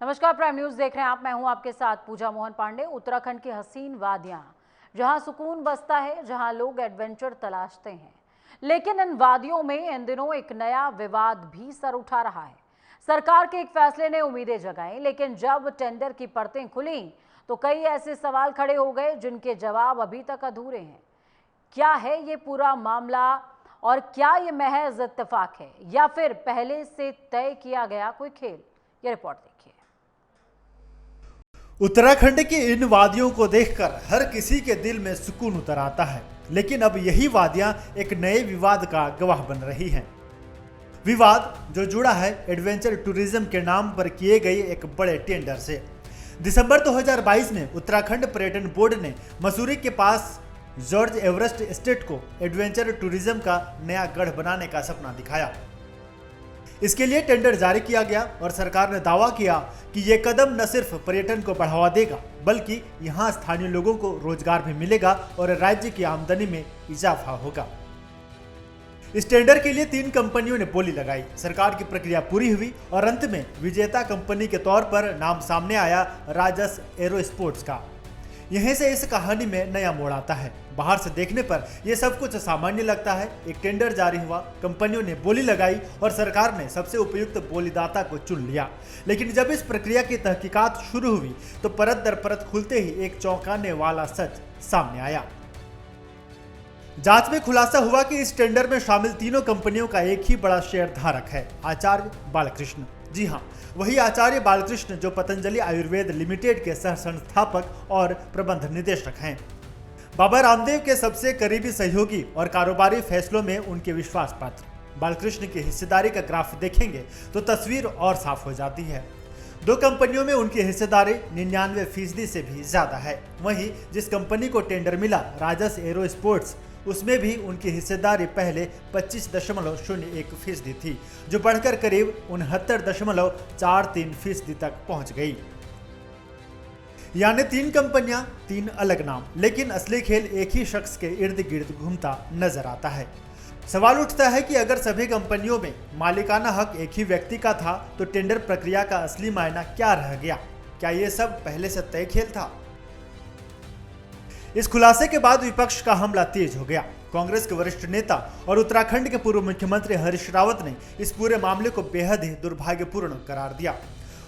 नमस्कार, prime news देख रहे हैं आप। मैं हूं आपके साथ पूजा मोहन पांडे। उत्तराखंड की हसीन वादियां, जहां सुकून बसता है, जहां लोग एडवेंचर तलाशते हैं, लेकिन इन वादियों में इन दिनों एक नया विवाद भी सर उठा रहा है। सरकार के एक फैसले ने उम्मीदें जगाई, लेकिन जब टेंडर की परतें खुली तो कई ऐसे सवाल खड़े हो गए जिनके जवाब अभी तक अधूरे हैं। क्या है ये पूरा मामला, और क्या ये महज इत्तेफाक है या फिर पहले से तय किया गया कोई खेल? ये रिपोर्ट देखिए। उत्तराखंड की इन वादियों को देखकर हर किसी के दिल में सुकून उतर आता है, लेकिन अब यही वादियां एक नए विवाद का गवाह बन रही हैं। विवाद जो जुड़ा है एडवेंचर टूरिज्म के नाम पर किए गए एक बड़े टेंडर से। दिसंबर 2022 में उत्तराखंड पर्यटन बोर्ड ने मसूरी के पास जॉर्ज एवरेस्ट एस्टेट को एडवेंचर टूरिज्म का नया गढ़ बनाने का सपना दिखाया। इसके लिए टेंडर जारी किया गया और सरकार ने दावा किया कि ये कदम न सिर्फ पर्यटन को बढ़ावा देगा, बल्कि यहाँ स्थानीय लोगों को रोजगार भी मिलेगा और राज्य की आमदनी में इजाफा होगा। इस टेंडर के लिए 3 कंपनियों ने बोली लगाई। सरकार की प्रक्रिया पूरी हुई और अंत में विजेता कंपनी के तौर पर नाम सामने आया राजस एरोस्पोर्ट्स का। यहीं से इस कहानी में नया मोड़ आता है। बाहर से देखने पर यह सब कुछ सामान्य लगता है। एक टेंडर जारी हुआ, कंपनियों ने बोली लगाई और सरकार ने सबसे उपयुक्त बोलीदाता को चुन लिया। लेकिन जब इस प्रक्रिया की तहकीकात शुरू हुई तो परत दर परत खुलते ही एक चौंकाने वाला सच सामने आया। जांच में खुलासा हुआ कि इस टेंडर में शामिल तीनों कंपनियों का एक ही बड़ा शेयर धारक है, आचार्य बालकृष्ण। जी हाँ, वही आचार्य बालकृष्ण जो पतंजलि आयुर्वेद लिमिटेड के सह संस्थापक और प्रबंध निदेशक हैं। बाबा रामदेव के सबसे करीबी सहयोगी और कारोबारी फैसलों में उनके विश्वास पात्र। बालकृष्ण की हिस्सेदारी का ग्राफ देखेंगे तो तस्वीर और साफ हो जाती है। 2 कंपनियों में उनकी हिस्सेदारी 99% से भी ज्यादा है। वहीं जिस कंपनी को टेंडर मिला, राजस एरोस्पोर्ट्स, उसमें भी उनकी हिस्सेदारी पहले 25.01% थी, जो बढ़कर करीब 69.43% तक पहुंच गई। यानी 3 कंपनियां, 3 अलग नाम, लेकिन असली खेल एक ही शख्स के इर्द गिर्द घूमता नजर आता है। सवाल उठता है कि अगर सभी कंपनियों में मालिकाना हक एक ही व्यक्ति का था तो टेंडर प्रक्रिया का असली मायना क्या रह गया? क्या ये सब पहले से तय खेल था? इस खुलासे के बाद विपक्ष का हमला तेज हो गया। कांग्रेस के वरिष्ठ नेता और उत्तराखंड के पूर्व मुख्यमंत्री हरीश रावत ने इस पूरे मामले को बेहद ही दुर्भाग्यपूर्ण करार दिया।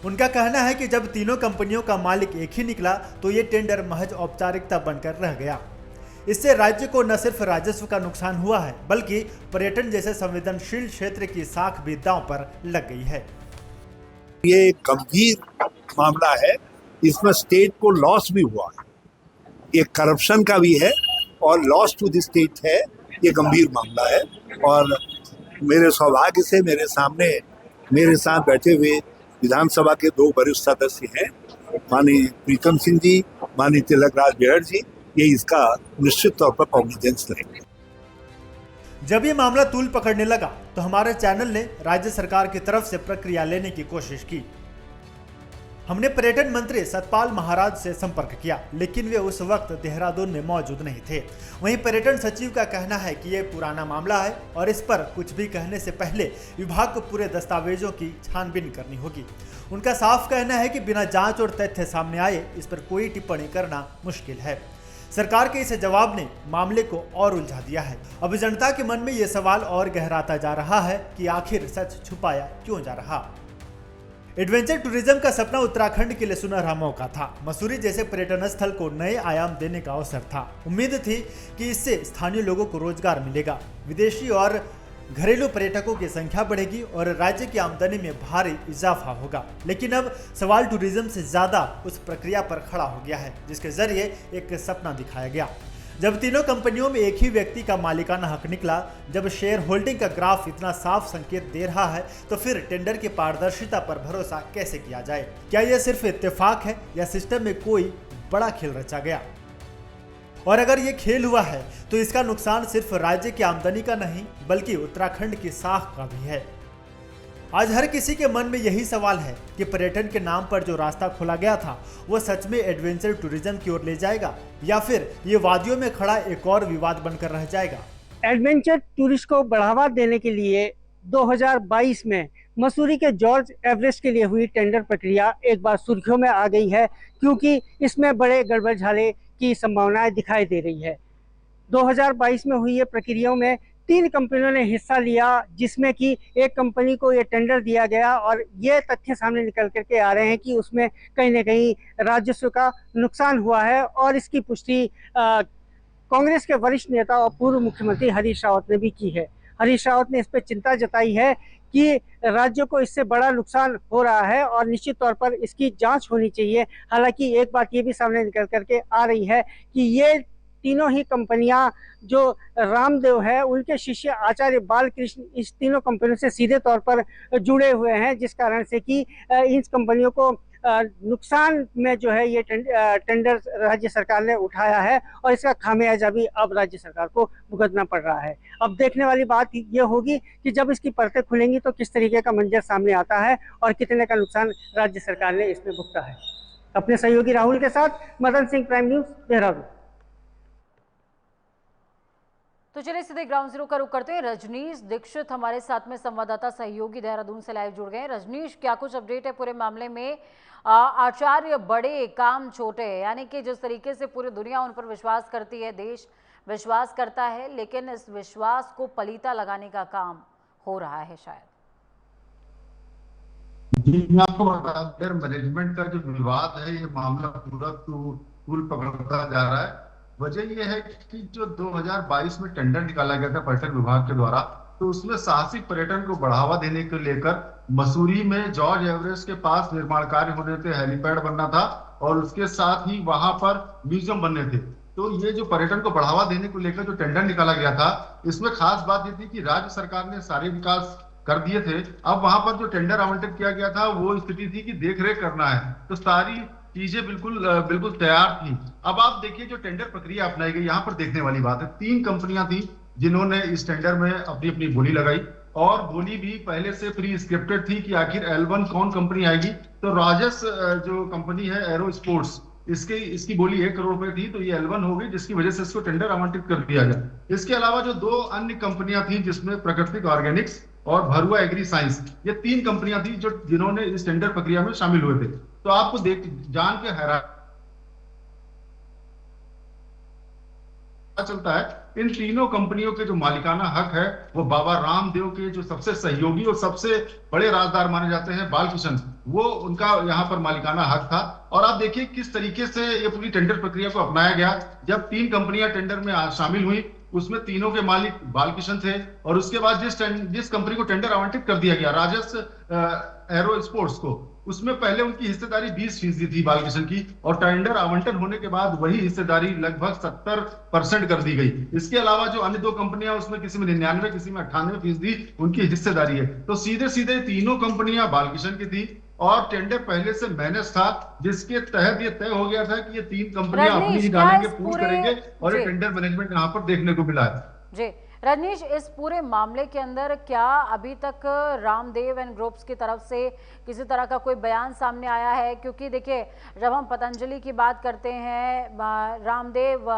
उनका कहना है कि जब तीनों कंपनियों का मालिक एक ही निकला तो ये टेंडर महज औपचारिकता बनकर रह गया। इससे राज्य को न सिर्फ राजस्व का नुकसान हुआ है, बल्कि पर्यटन जैसे संवेदनशील क्षेत्र की साख भी दांव पर लग गई है। ये गंभीर मामला है, इसमें स्टेट को लॉस भी हुआ है, ये करप्शन का भी है और लॉस टू द स्टेट है। ये गंभीर मामला है और मेरे सौभाग्य से मेरे सामने मेरे साथ बैठे हुए विधानसभा के 2 वरिष्ठ सदस्य हैं, माननीय प्रीतम सिंह जी, माननीय तिलकराज बेहड़ जी। ये इसका निश्चित तौर पर कॉग्निजेंस लेंगे। जब ये मामला तूल पकड़ने लगा तो हमारे चैनल ने राज्य सरकार की तरफ से प्रक्रिया लेने की कोशिश की। हमने पर्यटन मंत्री सतपाल महाराज से संपर्क किया, लेकिन वे उस वक्त देहरादून में मौजूद नहीं थे। वहीं पर्यटन सचिव का कहना है कि यह पुराना मामला है और इस पर कुछ भी कहने से पहले विभाग को पूरे दस्तावेजों की छानबीन करनी होगी। उनका साफ कहना है कि बिना जांच और तथ्य सामने आए इस पर कोई टिप्पणी करना मुश्किल है। सरकार के इस जवाब ने मामले को और उलझा दिया है। अब जनता के मन में यह सवाल और गहराता जा रहा है कि आखिर सच छुपाया क्यों जा रहा। एडवेंचर टूरिज्म का सपना उत्तराखंड के लिए सुनहरा मौका था। मसूरी जैसे पर्यटन स्थल को नए आयाम देने का अवसर था। उम्मीद थी कि इससे स्थानीय लोगों को रोजगार मिलेगा, विदेशी और घरेलू पर्यटकों की संख्या बढ़ेगी और राज्य की आमदनी में भारी इजाफा होगा। लेकिन अब सवाल टूरिज्म से ज्यादा उस प्रक्रिया पर खड़ा हो गया है जिसके जरिए एक सपना दिखाया गया। जब तीनों कंपनियों में एक ही व्यक्ति का मालिकाना हक निकला, जब शेयर होल्डिंग का ग्राफ इतना साफ संकेत दे रहा है, तो फिर टेंडर की पारदर्शिता पर भरोसा कैसे किया जाए? क्या यह सिर्फ इत्तेफाक है या सिस्टम में कोई बड़ा खेल रचा गया? और अगर ये खेल हुआ है तो इसका नुकसान सिर्फ राज्य की आमदनी का नहीं, बल्कि उत्तराखंड की साख का भी है। आज हर किसी के मन में यही सवाल है कि पर्यटन के नाम पर जो रास्ता खोला गया था वो सच में एडवेंचर टूरिज्म की ओर ले जाएगा या फिर ये वादियों में खड़ा एक और विवाद बनकर रह जाएगा। एडवेंचर टूरिस्ट को बढ़ावा देने के लिए 2022 में मसूरी के जॉर्ज एवरेस्ट के लिए हुई टेंडर प्रक्रिया एक बार सुर्खियों में आ गई है, क्योंकि इसमें बड़े गड़बड़झाले की संभावनाएं दिखाई दे रही है। 2022 में हुई ये प्रक्रियाओं में 3 कंपनियों ने हिस्सा लिया, जिसमें कि एक कंपनी को ये टेंडर दिया गया और ये तथ्य सामने निकल करके आ रहे हैं कि उसमें कहीं ना कहीं राजस्व का नुकसान हुआ है। और इसकी पुष्टि कांग्रेस के वरिष्ठ नेता और पूर्व मुख्यमंत्री हरीश रावत ने भी की है। हरीश रावत ने इस पर चिंता जताई है कि राज्य को इससे बड़ा नुकसान हो रहा है और निश्चित तौर पर इसकी जांच होनी चाहिए। हालांकि एक बात ये भी सामने निकल करके आ रही है कि ये तीनों ही कंपनियां जो रामदेव है उनके शिष्य आचार्य बालकृष्ण इस तीनों कंपनियों से सीधे तौर पर जुड़े हुए हैं, जिस कारण से कि इन कंपनियों को नुकसान में जो है ये टेंडर राज्य सरकार ने उठाया है और इसका खामियाजा भी अब राज्य सरकार को भुगतना पड़ रहा है। अब देखने वाली बात ये होगी कि जब इसकी परतें खुलेंगी तो किस तरीके का मंजर सामने आता है और कितने का नुकसान राज्य सरकार ने इसमें भुगता है। अपने सहयोगी राहुल के साथ मदन सिंह, प्राइम न्यूज, देहरादून। तो चलिए सीधे ग्राउंड जीरो का रुख करते हैं। रजनीश दीक्षित हमारे साथ में संवाददाता सहयोगी देहरादून से लाइव जुड़ गए हैं। रजनीश, क्या कुछ अपडेट है पूरे मामले में? आचार्य बड़े काम छोटे, यानी कि जिस तरीके से पूरी दुनिया उन पर विश्वास करती है, देश विश्वास करता है, लेकिन इस विश्वास को पलीता लगाने का काम हो रहा है शायद। जी, मैं आपको बता दें, मैनेजमेंट का जो विवाद है, ये मामला पूरा तूल पकड़ता जा रहा है। वजह यह है कि जो 2022 में टेंडर निकाला गया था पर्यटन विभाग के द्वारा, तो उसमें साहसिक पर्यटन को बढ़ावा देने को लेकर मसूरी में जॉर्ज एवरेस्ट के पास निर्माण कार्य होने थे, हेलीपैड बनना था और उसके साथ ही वहां पर म्यूजियम बनने थे। तो ये जो पर्यटन को बढ़ावा देने को लेकर जो टेंडर निकाला गया था, इसमें खास बात ये थी कि राज्य सरकार ने सारे विकास कर दिए थे। अब वहां पर जो टेंडर आवंटित किया गया था वो स्थिति थी कि देख रेख करना है, तो सारी चीजें बिल्कुल तैयार थी। अब आप देखिए जो टेंडर प्रक्रिया अपनाई गई, यहाँ पर देखने वाली बात है, 3 कंपनियां थी जिन्होंने इस टेंडर में अपनी अपनी बोली लगाई और बोली भी पहले से प्री स्क्रिप्टेड थी कि आखिर L1 कौन कंपनी आएगी। तो राजस जो कंपनी है एरो स्पोर्ट्स, इसकी बोली 1 करोड़ रुपए थी, तो ये L1 हो गई, जिसकी वजह से इसको टेंडर आवंटित कर दिया गया। इसके अलावा जो 2 अन्य कंपनियां थी, जिसमें प्राकृतिक ऑर्गेनिक्स और भरुआ एग्री साइंस, ये 3 कंपनियां थी जिन्होंने इस टेंडर प्रक्रिया में शामिल हुए थे। तो आपको जान के हैरान चलता है, इन तीनों कंपनियों के जो मालिकाना हक है वो बाबा रामदेव के जो सबसे सहयोगी और सबसे बड़े राजदार माने जाते हैं बालकृष्ण, वो उनका यहाँ पर मालिकाना हक था। और आप देखिए किस तरीके से ये पूरी टेंडर प्रक्रिया को अपनाया गया। जब 3 कंपनियां टेंडर में शामिल हुई, उसमें तीनों के मालिक बालकृष्ण थे और उसके बाद जिस कंपनी को टेंडर आवंटित कर दिया गया, राजस एरो स्पोर्ट्स को, उसमें पहले उनकी हिस्सेदारी 20% थी बालकृष्ण की, और टेंडर आवंटन होने के बाद वही हिस्सेदारी लगभग 70% कर दी गई। इसके अलावा जो अन्य 2 कंपनियां, उसमें किसी में 99, किसी में 98% उनकी हिस्सेदारी है। तो सीधे सीधे तीनों कंपनियां बालकृष्ण की थी और टेंडर पहले से मैनेज था, जिसके तहत ये तय हो गया था कि ये 3 कंपनियां अपनी ही डालेंगे, पूल करेंगे और ये टेंडर मैनेजमेंट यहाँ पर देखने को मिला है। जी रजनीश, इस पूरे मामले के अंदर क्या अभी तक रामदेव एंड ग्रुप्स की तरफ से किसी तरह का कोई बयान सामने आया है? क्योंकि देखिए, जब हम पतंजलि की बात करते हैं, रामदेव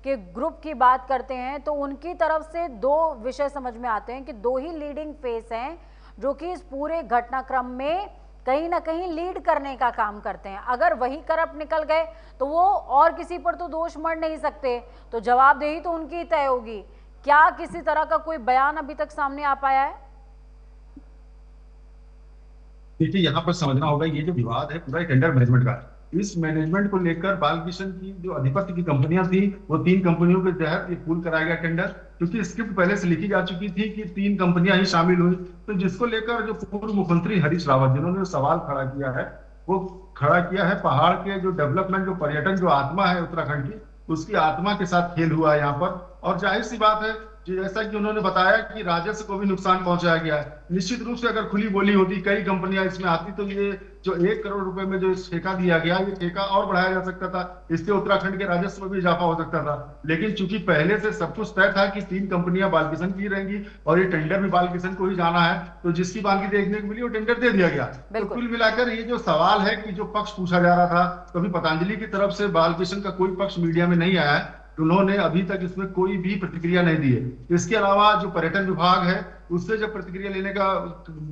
के ग्रुप की बात करते हैं, तो उनकी तरफ से 2 विषय समझ में आते हैं कि 2 ही लीडिंग फेस हैं जो कि इस पूरे घटनाक्रम में कहीं ना कहीं लीड करने का काम करते हैं। अगर वही करप्ट निकल गए तो वो और किसी पर तो दोष मढ़ नहीं सकते, तो जवाबदेही तो उनकी तय होगी। क्या किसी तरह का कोई बयान अभी तक सामने आ पाया है? देखिए, यहाँ पर समझना होगा, ये जो विवाद है पूरा टेंडर मैनेजमेंट का है। इस मैनेजमेंट को लेकर बालकृष्ण की जो अधिपत्य की कंपनियां थी, वो 3 कंपनियों के तहत ये पूल कराया गया टेंडर, क्योंकि स्क्रिप्ट पहले से लिखी जा चुकी थी कि 3 कंपनियां ही शामिल हुई। तो जिसको लेकर जो पूर्व मुख्यमंत्री हरीश रावत, जिन्होंने सवाल खड़ा किया है, वो खड़ा किया है पहाड़ के जो डेवलपमेंट, जो पर्यटन, जो आत्मा है उत्तराखंड की, उसकी आत्मा के साथ खेल हुआ है यहाँ पर। और जाहिर सी बात है, जैसा कि उन्होंने बताया कि राजस्व को भी नुकसान पहुंचाया गया है। निश्चित रूप से अगर खुली बोली होती, कई कंपनियां इसमें आती, तो ये जो 1 करोड़ रुपए में जो ठेका दिया गया, ये ठेका और बढ़ाया जा सकता था, इससे उत्तराखंड के राजस्व में भी इजाफा हो सकता था। लेकिन चूंकि पहले से सब कुछ तय था कि 3 कंपनियां बालकृष्ण की रहेंगी और ये टेंडर भी बालकृष्ण को ही जाना है, तो जिसकी बालकी देखने को मिली वो टेंडर दे दिया गया। तो कुल मिलाकर ये जो सवाल है कि जो पक्ष पूछा जा रहा था, कभी पतंजलि की तरफ से बालकृष्ण का कोई पक्ष मीडिया में नहीं आया है, उन्होंने अभी तक इसमें कोई भी प्रतिक्रिया नहीं दी है। इसके अलावा जो पर्यटन विभाग है उससे जब प्रतिक्रिया लेने का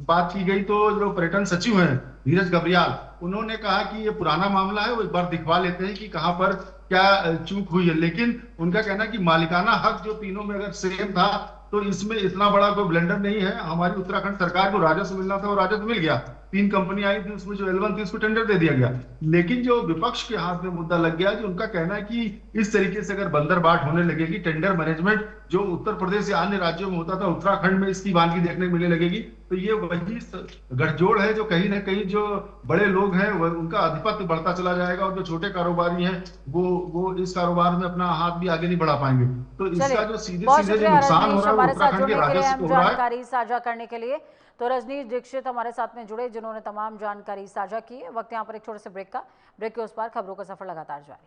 बात की गई तो जो पर्यटन सचिव हैं धीरज गब्रियाल, उन्होंने कहा कि ये पुराना मामला है, वो एक बार दिखवा लेते हैं कि कहां पर क्या चूक हुई है। लेकिन उनका कहना है कि मालिकाना हक जो तीनों में अगर सेम था तो इसमें इतना बड़ा कोई ब्लेंडर नहीं है। हमारी उत्तराखंड सरकार को राजस्व मिलना था, वो राजस्व मिल गया। 3 कंपनी आई थी, उसमें जो L1 थी उसको टेंडर दे दिया गया। लेकिन जो विपक्ष के हाथ में मुद्दा लग गया, जो उनका कहना है कि इस तरीके से अगर बंदरबाट होने लगेगी, टेंडर मैनेजमेंट जो उत्तर प्रदेश या अन्य राज्यों में होता था, उत्तराखंड में इसकी वानगी देखने को मिलने लगेगी, तो ये वही गठजोड़ है जो कहीं ना कहीं जो बड़े लोग हैं उनका आधिपत्य बढ़ता चला जाएगा, और जो छोटे कारोबारी हैं वो इस कारोबार में अपना हाथ भी आगे नहीं बढ़ा पाएंगे। तो इसका जो सीधे सीधे जो नुकसान हो रहा है उत्तराखंड के राजस्व को हो रहा है। जानकारी साझा करने के लिए तो रजनीश दीक्षित हमारे साथ में जुड़े, जिन्होंने तमाम जानकारी साझा की है। वक्त यहाँ पर एक छोटे से ब्रेक का। ब्रेक के उस पार खबरों का सफर लगातार जारी।